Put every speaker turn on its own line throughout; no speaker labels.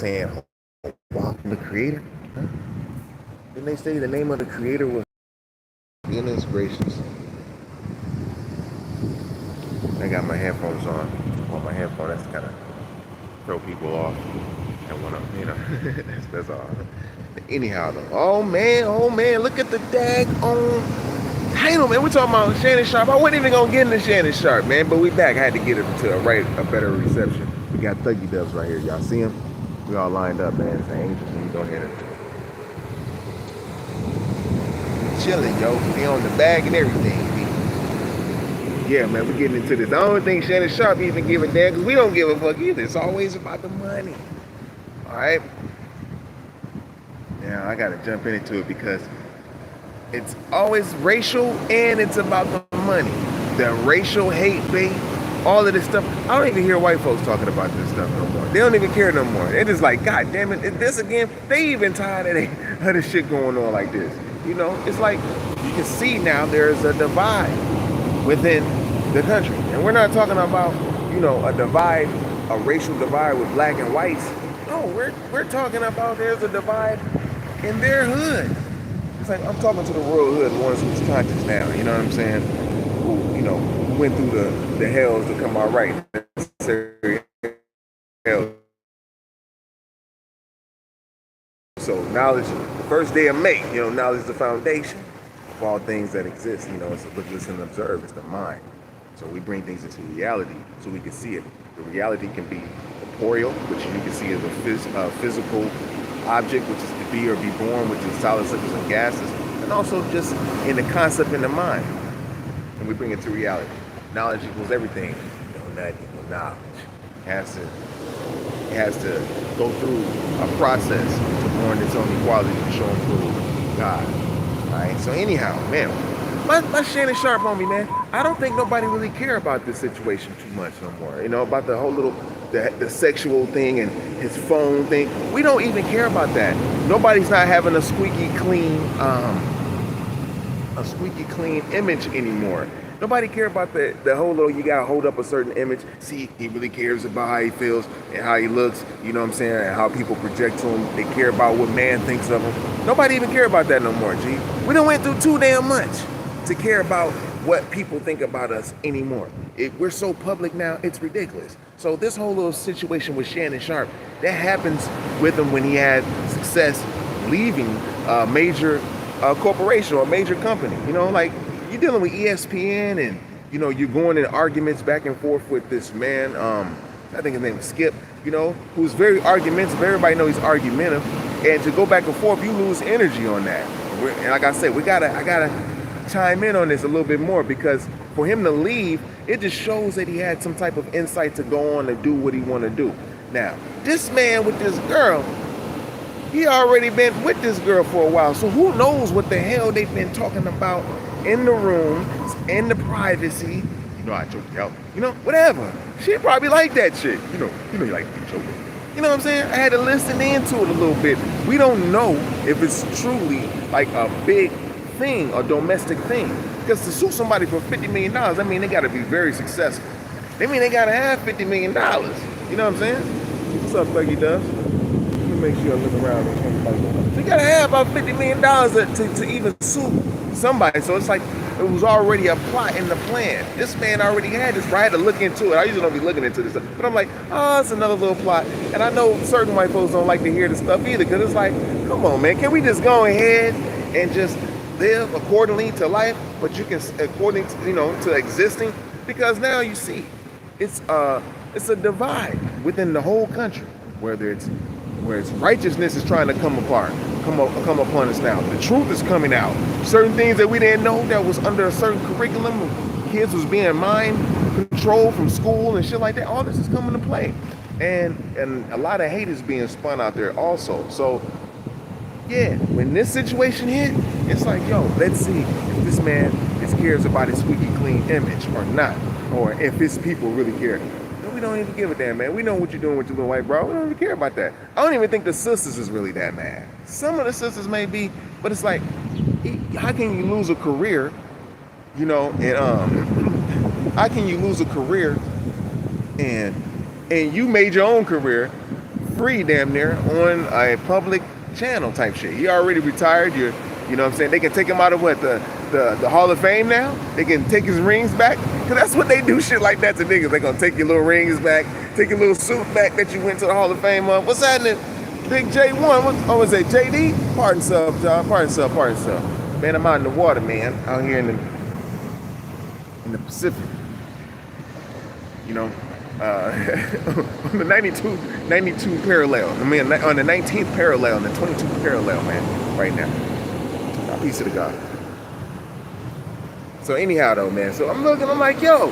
saying, wow, the creator? Huh? Didn't they say the name of the creator was goodness gracious? I got my headphones on. Well, my headphones, that's kind of throw people off. And want to, that's all. Anyhow, though, oh man, look at the title, man. We're talking about Shannon Sharpe. I wasn't even gonna get into Shannon Sharpe, man, but we back. I had to get it to a better reception. We got Thuggy Dubs right here. Y'all see him? We all lined up, man. It's an angel. We go ahead and chilling, yo. They on the bag and everything. Yeah, man, we're getting into this. I don't think Shannon Sharpe even give a damn, because we don't give a fuck either. It's always about the money. All right? Now, I got to jump into it because it's always racial and it's about the money. The racial hate bait, all of this stuff. I don't even hear white folks talking about this stuff no more. They don't even care no more. They're just like, God damn it, this again. They even tired of this shit going on like this. You know, it's like you can see now there's a divide within the country. And we're not talking about, a racial divide with black and whites. No, we're talking about there's a divide in their hood. It's like I'm talking to the rural hood, the ones who's conscious now, you know what I'm saying? Who, went through the hells to come out right. Hell. So knowledge, the first day of May, knowledge is the foundation of all things that exist. It's look, listen, and observe. It's the mind. So we bring things into reality so we can see it. The reality can be corporeal, which you can see as a physical object, which is to be or be born, which is solids, liquids, and gases, and also just in the concept in the mind. And we bring it to reality. Knowledge equals everything. That equals knowledge. It has to go through a process to warrant its own equality to show and prove God. All right. So anyhow, man, my Shannon Sharpe on me, man. I don't think nobody really care about this situation too much no more. About the whole the sexual thing and his phone thing. We don't even care about that. Nobody's not having a squeaky clean image anymore. Nobody care about the whole little, you gotta hold up a certain image. See, he really cares about how he feels and how he looks, you know what I'm saying, and how people project to him. They care about what man thinks of him. Nobody even care about that no more, G. We done went through too damn much to care about what people think about us anymore. We're so public now, it's ridiculous. So this whole little situation with Shannon Sharpe, that happens with him when he had success leaving a major corporation or a major company. Like you're dealing with ESPN and, you're going in arguments back and forth with this man, I think his name is Skip, who's very argumentative. Everybody knows he's argumentative. And to go back and forth, you lose energy on that. And like I said, I gotta chime in on this a little bit more, because for him to leave, it just shows that he had some type of insight to go on and do what he want to do. Now, this man with this girl, he already been with this girl for a while, so who knows what the hell they've been talking about in the room, in the privacy. I choked you out. Whatever. She probably like that shit. You like to be choked. You know what I'm saying? I had to listen into it a little bit. We don't know if it's truly like a big thing, a domestic thing. Because to sue somebody for $50 million, I mean, they got to be very successful. They mean they got to have $50 million. You know what I'm saying? What's up, Thuggy Dubs? Let me make sure I look around and change like, so you got to have about $50 million to even sue somebody. So it's like it was already a plot in the plan. This man already had this, but I had to look into it. I usually don't be looking into this stuff, but I'm like, oh, it's another little plot. And I know certain white folks don't like to hear this stuff either, because it's like, come on, man, can we just go ahead and just live accordingly to life, but you can according to, to existing? Because now you see it's a divide within the whole country, where it's righteousness is trying to come upon us now. The truth is coming out. Certain things that we didn't know that was under a certain curriculum, kids was being mind controlled from school and shit like that. All this is coming to play, and a lot of hate is being spun out there also. So yeah, when this situation hit, it's like, yo, let's see if this man cares about his squeaky clean image or not, or if his people really care. No, we don't even give a damn, man. We know what you're doing with your little white bro. We don't even care about that. I don't even think the sisters is really that mad. Some of the sisters may be, but it's like, how can you lose a career, and how can you lose a career and you made your own career free damn near on a public channel type shit. He already retired. You know what I'm saying? They can take him out of the Hall of Fame now. They can take his rings back. Cause that's what they do, shit like that to niggas. They gonna take your little rings back, take your little suit back that you went to the Hall of Fame of. What's happening? Big J1, what was it, JD? Pardon sub, John, pardon sub. Man, I'm out in the water, man, out here in the Pacific. You know, on the 92 parallel. I mean, on the 19th parallel and the 22nd parallel, man, right now. Peace to the God. So anyhow, though, man, so I'm looking, I'm like, yo,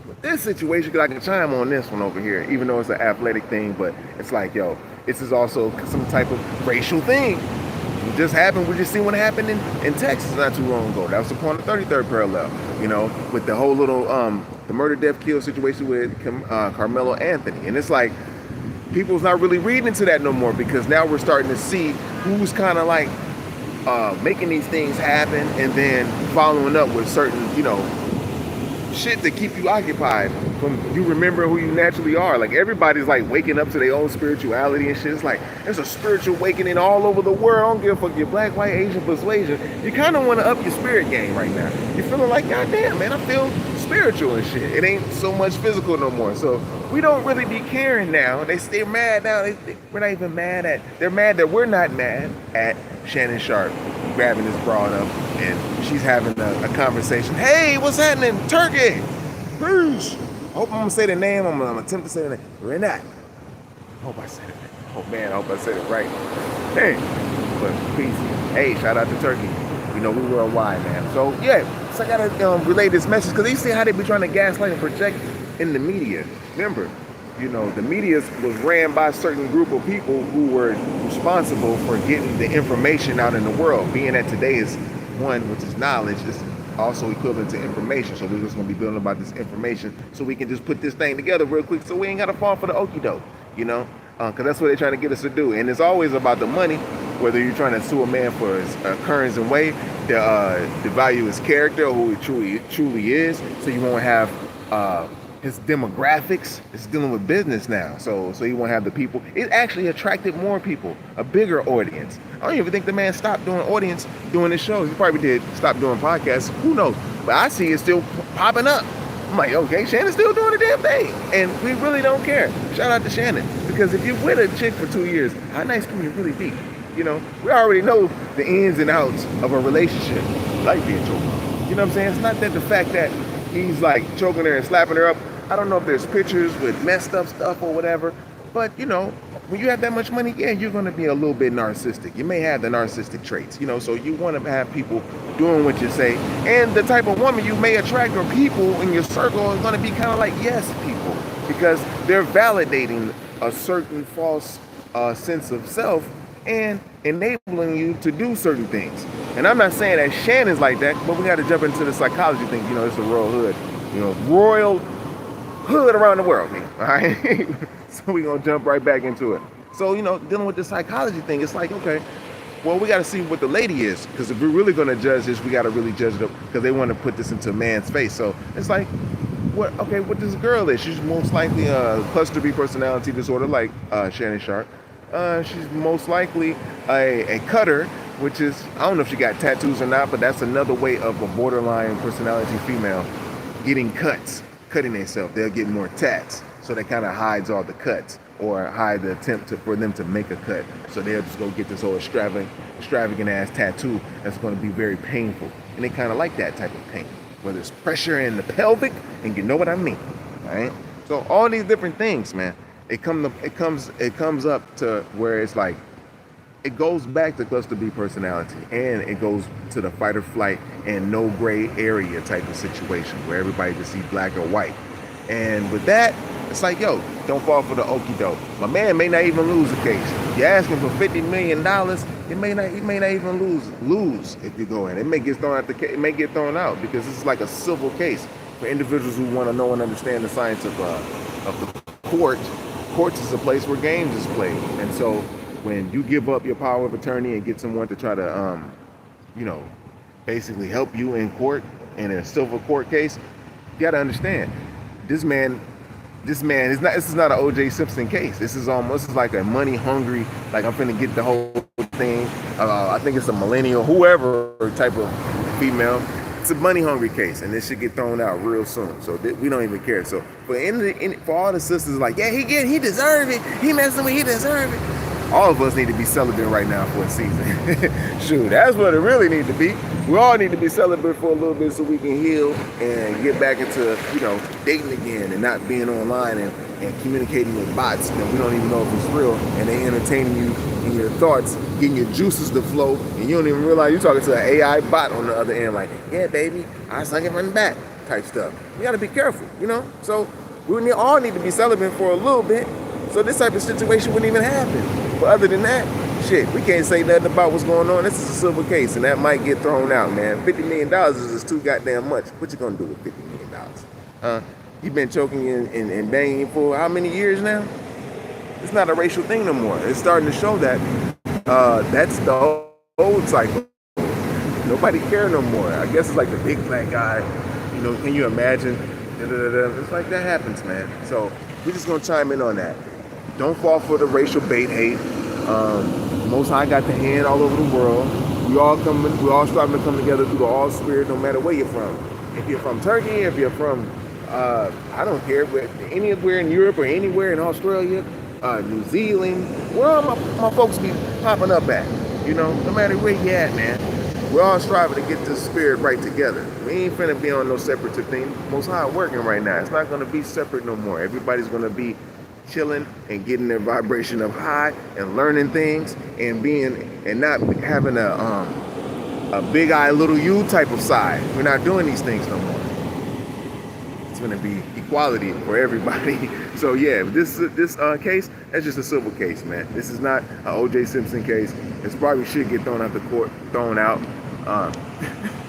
with this situation, because I can chime on this one over here, even though it's an athletic thing, but it's like, yo, this is also some type of racial thing. It just happened. We just seen what happened in Texas not too long ago. That was upon the 33rd parallel, you know, with the whole little the murder, death, kill situation with Carmelo Anthony. And it's like, people's not really reading into that no more, because now we're starting to see who's kind of like making these things happen and then following up with certain, you know, shit to keep you occupied from you remember who you naturally are. Like, everybody's like waking up to their own spirituality and shit. It's like there's a spiritual awakening all over the world. I don't give a fuck, you're black, white, Asian, persuasion. You kind of want to up your spirit game right now. You're feeling like, God damn, man, I feel spiritual and shit. It ain't so much physical no more. So we don't really be caring now. They're mad now. We're not even mad at, they're mad that we're not mad at Shannon Sharp grabbing this broad up and she's having a conversation. Hey, what's happening? Turkey! Peace! I hope I'm gonna say the name. I'm gonna attempt to say the name. Renat. I hope I said it. Oh man, I hope I said it right. Hey, but peace. Hey, shout out to Turkey. You know, we worldwide, man. So yeah, so I gotta relay this message, because you see how they be trying to gaslight and project in the media. Remember, you know, the media was ran by a certain group of people who were responsible for getting the information out in the world. Being that today is one, which is knowledge, is also equivalent to information. So we're just gonna be building about this information so we can just put this thing together real quick, so we ain't gotta fall for the okie doke, you know? Because that's what they're trying to get us to do. And it's always about the money, whether you're trying to sue a man for his occurrence and weight, the value his character or who he truly is, so you won't have his demographics. It's dealing with business now, so you won't have the people. It actually attracted more people, a bigger audience. I don't even think the man stopped doing audience doing his shows. He probably did stop doing podcasts, who knows, but I see it still popping up. I'm like, okay, Shannon's still doing the damn thing, and we really don't care. Shout out to Shannon, because if you're with a chick for 2 years, how nice can you really be? You know, we already know the ins and outs of a relationship, like being choked. You know what I'm saying? It's not that the fact that he's like choking her and slapping her up. I don't know if there's pictures with messed up stuff or whatever, but you know, when you have that much money, yeah, you're gonna be a little bit narcissistic. You may have the narcissistic traits, you know, so you wanna have people doing what you say. And the type of woman you may attract, or people in your circle, are gonna be kind of like yes people, because they're validating a certain false sense of self and enabling you to do certain things. And I'm not saying that Shannon's like that, but we gotta jump into the psychology thing. You know, it's a royal hood, you know, royal hood around the world, man. All right. So we're gonna jump right back into it. So, you know, dealing with the psychology thing, it's like, okay, well, we got to see what the lady is, because if we're really going to judge this, we got to really judge it, because they want to put this into a man's face. So it's like, what this girl is? She's most likely a cluster B personality disorder, like Shannon Sharp. She's most likely a cutter, which is, I don't know if she got tattoos or not, but that's another way of a borderline personality female getting cuts, cutting themselves. They'll get more tats, so that kind of hides all the cuts, or hide the attempt for them to make a cut. So they'll just go get this whole extravagant ass tattoo that's going to be very painful. And they kind of like that type of pain, whether it's pressure in the pelvic, and you know what I mean, right? So all these different things, man, it comes up to where it's like, it goes back to cluster B personality, and it goes to the fight or flight and no gray area type of situation where everybody can see black or white. And with that, it's like, yo, don't fall for the okie doke. My man may not even lose the case. You're asking for $50 million, he may not even lose if you go in. It may get thrown out it may get thrown out, because this is like a civil case for individuals who want to know and understand the science of the court. Courts is a place where games is played, and so when you give up your power of attorney and get someone to try to, you know, basically help you in court in a civil court case, you got to understand, this man this man is not. This is not an O.J. Simpson case. This is like a money hungry. Like I'm finna get the whole thing. I think it's a millennial, whoever type of female. It's a money hungry case, and this should get thrown out real soon. So we don't even care. So for all the sisters, like, yeah, he deserve it. He messing with, he deserve it. All of us need to be celibate right now for a season. Shoot, that's what it really need to be. We all need to be celibate for a little bit so we can heal and get back into, dating again and not being online and communicating with bots that we don't even know if it's real, and they entertaining you in your thoughts, getting your juices to flow, and you don't even realize you're talking to an AI bot on the other end, like, yeah, baby, I suck it from the back type stuff. You gotta be careful, So we all need to be celibate for a little bit, so this type of situation wouldn't even happen. But other than that, shit, we can't say nothing about what's going on. This is a civil case, and that might get thrown out, man. $50 million is just too goddamn much. What you gonna do with $50 million? You've been choking and banging for how many years now? It's not a racial thing no more. It's starting to show that that's the old cycle. Nobody care no more. I guess it's like the big black guy. Can you imagine? It's like that happens, man. So we're just gonna chime in on that. Don't fall for the racial bait hate. Most High got the hand all over the world. We all striving to come together through the all spirit, no matter where you're from. If you're from Turkey, if you're from, I don't care, but anywhere in Europe or anywhere in Australia, New Zealand, where all my folks be popping up at, no matter where you at, man. We're all striving to get this spirit right together. We ain't finna be on no separative thing. Most High working right now. It's not gonna be separate no more. Everybody's gonna be chilling and getting their vibration up high and learning things and not having a big eye little you type of side. We're not doing these things no more. It's gonna be equality for everybody. So yeah, this case, that's just a civil case, man. This is not an O.J. Simpson case. This probably should get thrown out the court, thrown out.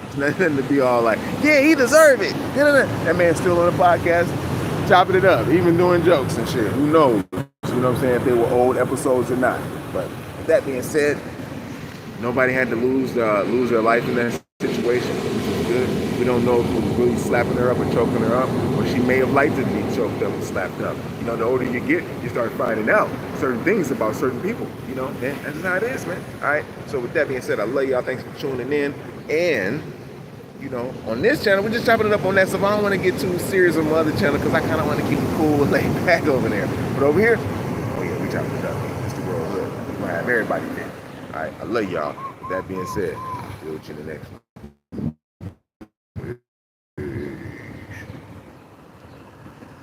It's nothing to be all like, yeah, he deserved it. That man's still on the podcast, chopping it up, even doing jokes and shit. Who knows? You know what I'm saying? If they were old episodes or not. But with that being said, nobody had to lose their life in that situation, which is good. We don't know if it was really slapping her up or choking her up, or she may have liked to be choked up and slapped up. The older you get, you start finding out certain things about certain people. That's just how it is, man. All right. So with that being said, I love y'all. Thanks for tuning in. And on this channel, we're just chopping it up on that stuff. I don't want to get too serious on my other channel because I kind of want to keep it cool and laid back over there. But over here, oh yeah, we chopping it up. It's the world good. We're going to have everybody there. All right, I love y'all. With that being said, deal with you in the next one.